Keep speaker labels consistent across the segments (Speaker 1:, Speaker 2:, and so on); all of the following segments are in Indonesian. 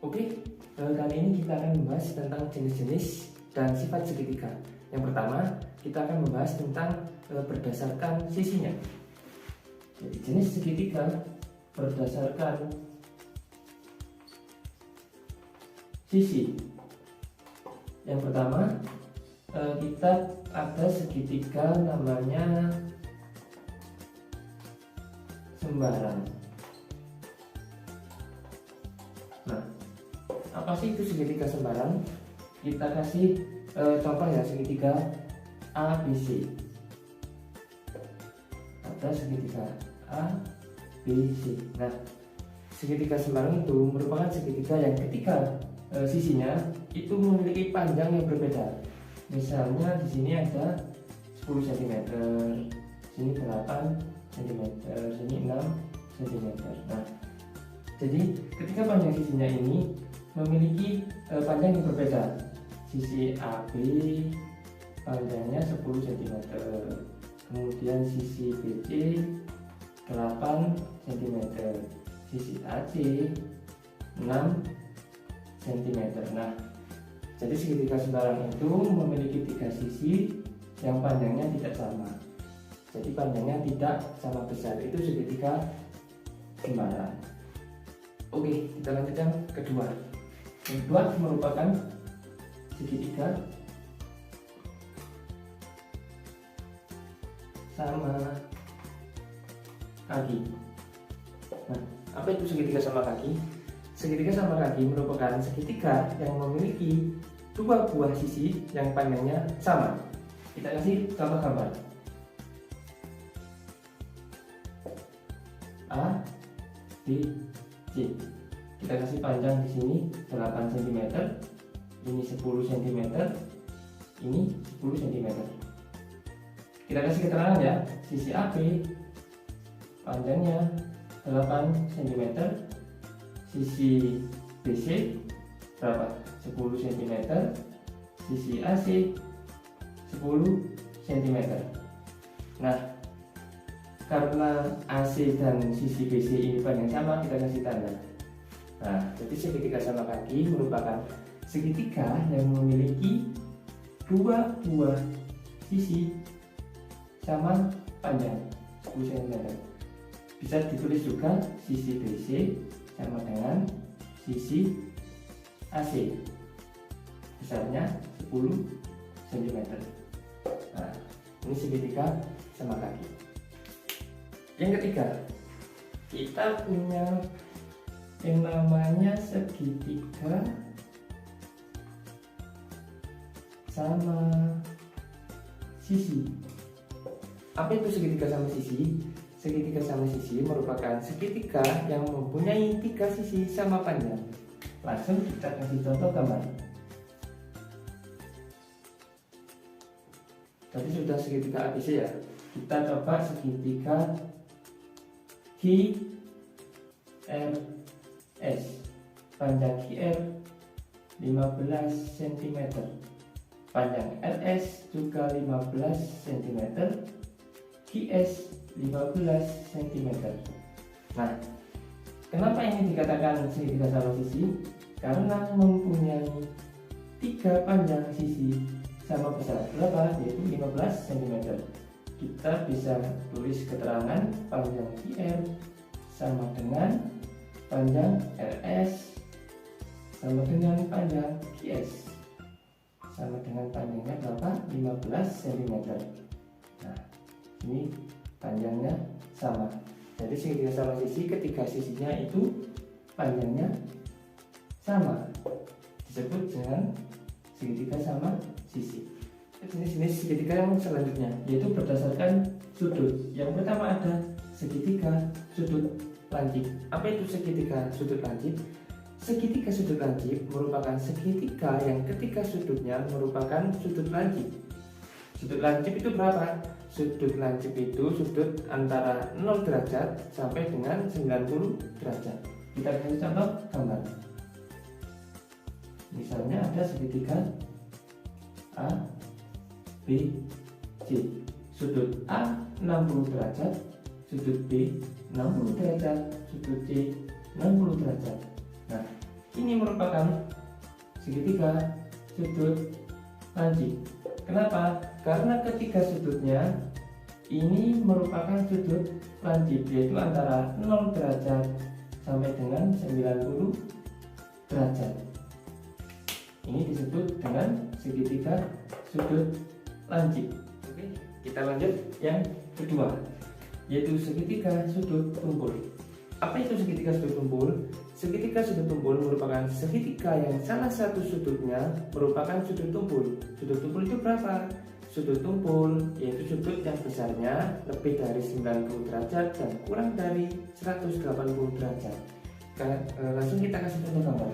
Speaker 1: Oke, kali ini kita akan membahas tentang jenis-jenis dan sifat segitiga. Yang pertama, kita akan membahas tentang berdasarkan sisinya. Jadi jenis segitiga berdasarkan sisi. Yang pertama, kita ada segitiga namanya sembarang. Nah, apa sih itu segitiga sembarang? Kita kasih contoh ya, segitiga ABC. Ada segitiga ABC. Nah, segitiga sembarang itu merupakan segitiga yang ketika sisinya itu memiliki panjang yang berbeda. Misalnya di sini ada 10 cm, sini 8 cm, sini 6 cm. Nah, jadi ketika panjang sisinya ini memiliki panjang yang berbeda. Sisi AB panjangnya 10 cm, kemudian sisi BC 8 cm, sisi AC 6 cm. Nah, jadi segitiga sembarang itu memiliki 3 sisi yang panjangnya tidak sama. Jadi panjangnya tidak sama besar, itu segitiga sembarang. Oke, kita lanjut yang kedua. Yang kedua merupakan segitiga sama kaki. Nah, apa itu segitiga sama kaki? Segitiga sama kaki merupakan segitiga yang memiliki 2 buah sisi yang panjangnya sama. Kita kasih contoh gambar. A, B, C. Kita kasih panjang di sini 8 cm, ini 10 cm, ini 10 cm. Kita kasih keterangan ya, sisi AB panjangnya 8 cm, sisi BC berapa? 10 cm, sisi AC 10 cm. Nah, karena AC dan sisi BC ini panjang sama, kita kasih tanda. Nah, jadi segitiga sama kaki merupakan segitiga yang memiliki 2 buah sisi sama panjang 10 cm. Bisa ditulis juga sisi BC sama dengan sisi AC, besarnya 10 cm. Nah, ini segitiga sama kaki. Yang ketiga, kita punya yang namanya segitiga sama sisi. Apa itu segitiga sama sisi? Segitiga sama sisi merupakan segitiga yang mempunyai 3 sisi sama panjang. Langsung kita kasih contoh gambar. Tadi sudah segitiga ABC ya. Kita coba segitiga QRS. Panjang QR 15 cm, panjang RS juga 15 cm, QS 15 cm. Nah, kenapa ini dikatakan segitiga sama sisi? Karena mempunyai 3 panjang sisi sama besar. Berapa? Yaitu 15 cm. Kita bisa tulis keterangan panjang QR sama dengan panjang RS sama dengan panjang QS sama dengan panjangnya berapa? 15 cm. Nah, ini panjangnya sama. Jadi segitiga sama sisi, ketiga sisinya itu panjangnya sama, disebut dengan segitiga sama sisi. Jenis-jenis segitiga yang selanjutnya yaitu berdasarkan sudut. Yang pertama ada segitiga sudut lancip. Apa itu segitiga sudut lancip? Segitiga sudut lancip merupakan segitiga yang ketika sudutnya merupakan sudut lancip. Sudut lancip itu berapa? Sudut lancip itu sudut antara 0 derajat sampai dengan 90 derajat. Kita kasih contoh gambar. Misalnya ada segitiga A, B, C. Sudut A 60 derajat, sudut B 60 derajat, sudut C 60 derajat. Nah, ini merupakan segitiga sudut lancip. Kenapa? Karena ketiga sudutnya ini merupakan sudut lancip, yaitu antara 0 derajat sampai dengan 90 derajat. Ini disebut dengan segitiga sudut lancip. Oke, kita lanjut yang kedua, yaitu segitiga sudut tumpul. Apa itu segitiga sudut tumpul? Segitiga sudut tumpul merupakan segitiga yang salah satu sudutnya merupakan sudut tumpul. Sudut tumpul itu berapa? Sudut tumpul yaitu sudut yang besarnya lebih dari 90 derajat dan kurang dari 180 derajat. Langsung kita kasih contoh gambar.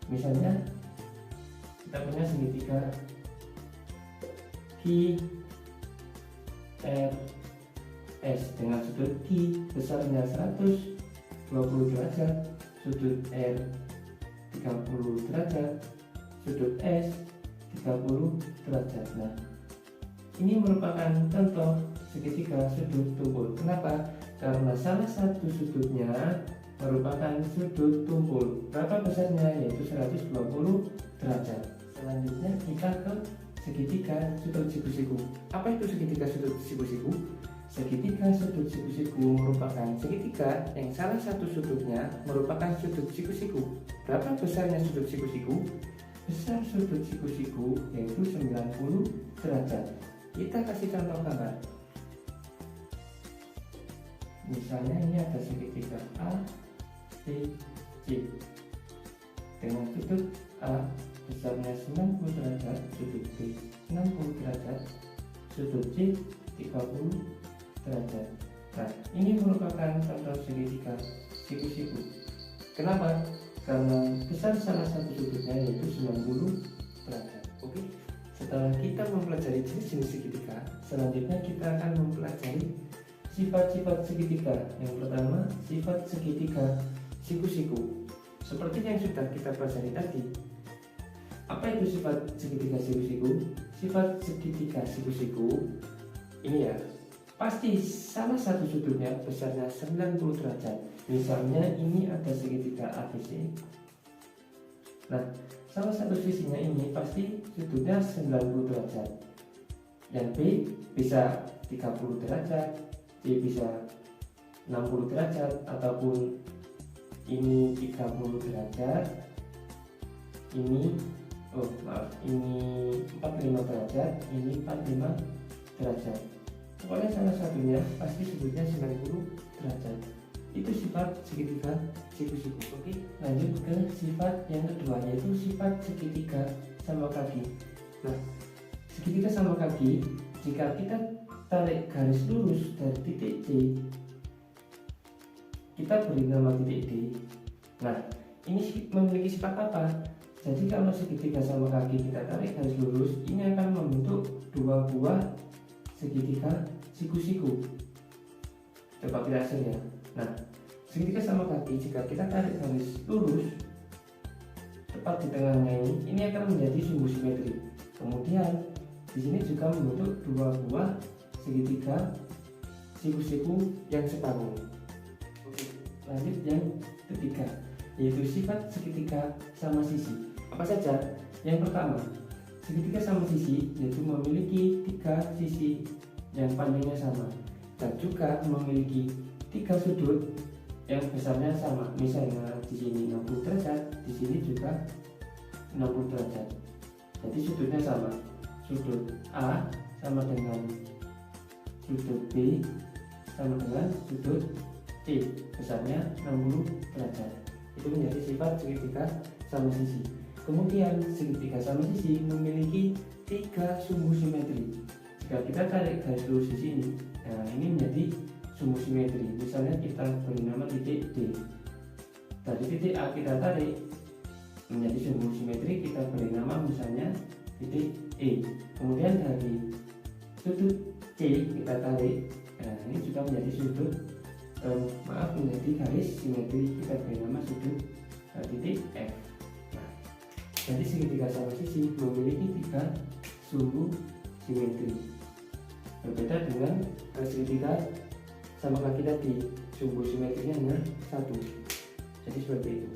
Speaker 1: Misalnya kita punya segitiga QRS dengan sudut Q besarnya 120 derajat, sudut R 30 derajat, sudut S 30 derajat. Nah, ini merupakan contoh segitiga sudut tumpul. Kenapa? Karena salah satu sudutnya merupakan sudut tumpul. Berapa besarnya? Yaitu 120 derajat. Selanjutnya kita ke segitiga sudut siku-siku. Apa itu segitiga sudut siku-siku? Segitiga sudut siku-siku merupakan segitiga yang salah satu sudutnya merupakan sudut siku-siku. Berapa besarnya sudut siku-siku? Besar sudut siku-siku yaitu 90 derajat. Kita kasih contoh gambar. Misalnya ini ada segitiga A, B, C dengan sudut A besarnya 90 derajat, sudut B 60 derajat, sudut C 30 derajat. Nah, ini merupakan contoh segitiga siku-siku. Kenapa? Karena besar salah satu sudutnya yaitu 90 derajat. Oke, setelah kita mempelajari jenis-jenis segitiga, selanjutnya kita akan mempelajari sifat-sifat segitiga. Yang pertama, sifat segitiga siku-siku. Seperti yang sudah kita pelajari tadi. Apa itu sifat segitiga siku-siku? Sifat segitiga siku-siku ini ya, pasti salah satu sudutnya besarnya 90 derajat. Misalnya ini ada segitiga ABC. Nah, salah satu sisinya ini pasti sudutnya 90 derajat. Yang B bisa 30 derajat, C bisa 60 derajat, ataupun ini 30 derajat, ini ini 45 derajat, ini 45 derajat. Pokoknya salah satunya pasti sudutnya 90 derajat. Itu sifat segitiga siku-siku. Oke, lanjut ke sifat yang kedua, yaitu sifat segitiga sama kaki. Nah, segitiga sama kaki, jika kita tarik garis lurus dari titik C, kita beri nama titik D. Nah, ini memiliki sifat apa? Jadi kalau segitiga sama kaki kita tarik garis lurus, ini akan membentuk dua buah segitiga siku-siku. Coba kita hasil ya. Nah, segitiga sama kaki jika kita tarik garis lurus tepat di tengahnya ini akan menjadi sumbu simetri. Kemudian di sini juga membentuk dua buah segitiga siku-siku yang separuh. Oke, lanjut yang ketiga, yaitu sifat segitiga sama sisi. Apa saja? Yang pertama, segitiga sama sisi yaitu memiliki tiga sisi yang panjangnya sama dan juga memiliki tiga sudut yang besarnya sama. Misalnya di sini 60 derajat, di sini juga 60 derajat. Jadi sudutnya sama. Sudut A sama dengan sudut B sama dengan sudut C, besarnya 60 derajat. Itu menjadi sifat segitiga sama sisi. Kemudian segitiga sama sisi memiliki tiga sumbu simetri. Jika kita tarik garis lurus di sini, nah ini menjadi sumbu simetri. Misalnya kita beri nama titik D. Dari titik A kita tarik menjadi sumbu simetri, kita beri nama misalnya titik E. Kemudian dari sudut C kita tarik, nah ini juga menjadi sudut menjadi garis simetri, kita beri nama sudut titik F. Nah, jadi segitiga sama sisi memiliki tiga sumbu simetri. Berbeda dengan segitiga sama kaki tadi, sumbu simetrinya hanya satu. Jadi seperti itu.